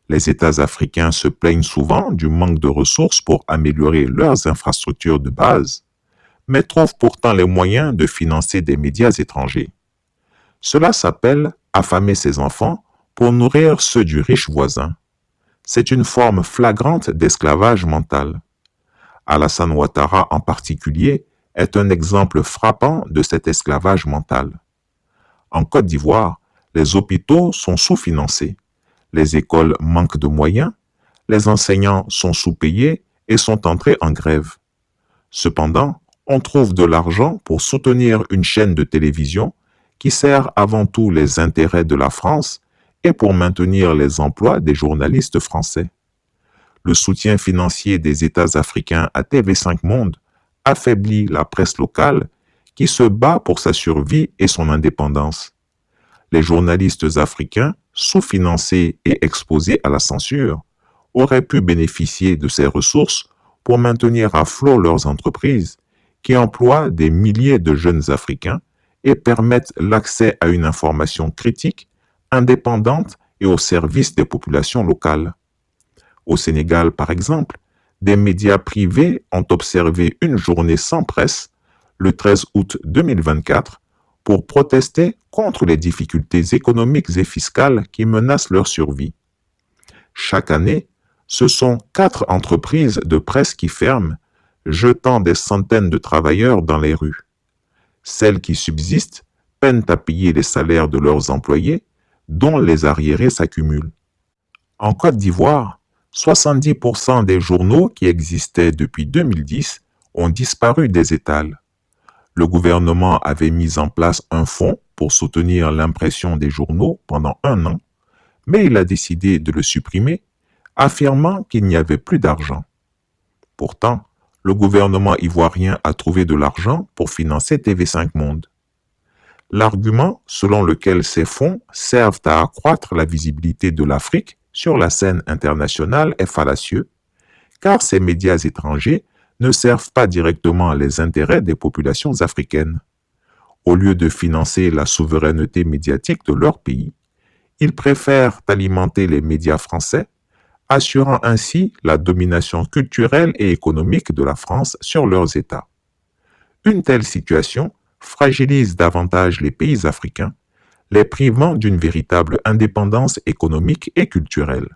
Les États africains se plaignent souvent du manque de ressources pour améliorer leurs infrastructures de base, mais trouvent pourtant les moyens de financer des médias étrangers. Cela s'appelle affamer ses enfants pour nourrir ceux du riche voisin. C'est une forme flagrante d'esclavage mental. Alassane Ouattara en particulier est un exemple frappant de cet esclavage mental. En Côte d'Ivoire, les hôpitaux sont sous-financés, les écoles manquent de moyens, les enseignants sont sous-payés et sont entrés en grève. Cependant, on trouve de l'argent pour soutenir une chaîne de télévision qui sert avant tout les intérêts de la France et pour maintenir les emplois des journalistes français. Le soutien financier des États africains à TV5 Monde affaiblit la presse locale qui se bat pour sa survie et son indépendance. Les journalistes africains, sous-financés et exposés à la censure, auraient pu bénéficier de ces ressources pour maintenir à flot leurs entreprises qui emploient des milliers de jeunes Africains et permettent l'accès à une information critique, indépendante et au service des populations locales. Au Sénégal, par exemple, des médias privés ont observé une journée sans presse le 13 août 2024 pour protester contre les difficultés économiques et fiscales qui menacent leur survie. Chaque année, ce sont 4 entreprises de presse qui ferment, jetant des centaines de travailleurs dans les rues. Celles qui subsistent peinent à payer les salaires de leurs employés, dont les arriérés s'accumulent. En Côte d'Ivoire, 70% des journaux qui existaient depuis 2010 ont disparu des étals. Le gouvernement avait mis en place un fonds pour soutenir l'impression des journaux pendant 1 an, mais il a décidé de le supprimer, affirmant qu'il n'y avait plus d'argent. Pourtant, le gouvernement ivoirien a trouvé de l'argent pour financer TV5 Monde. L'argument selon lequel ces fonds servent à accroître la visibilité de l'Afrique sur la scène internationale est fallacieux, car ces médias étrangers ne servent pas directement les intérêts des populations africaines. Au lieu de financer la souveraineté médiatique de leur pays, ils préfèrent alimenter les médias français, assurant ainsi la domination culturelle et économique de la France sur leurs États. Une telle situation fragilise davantage les pays africains, les privant d'une véritable indépendance économique et culturelle.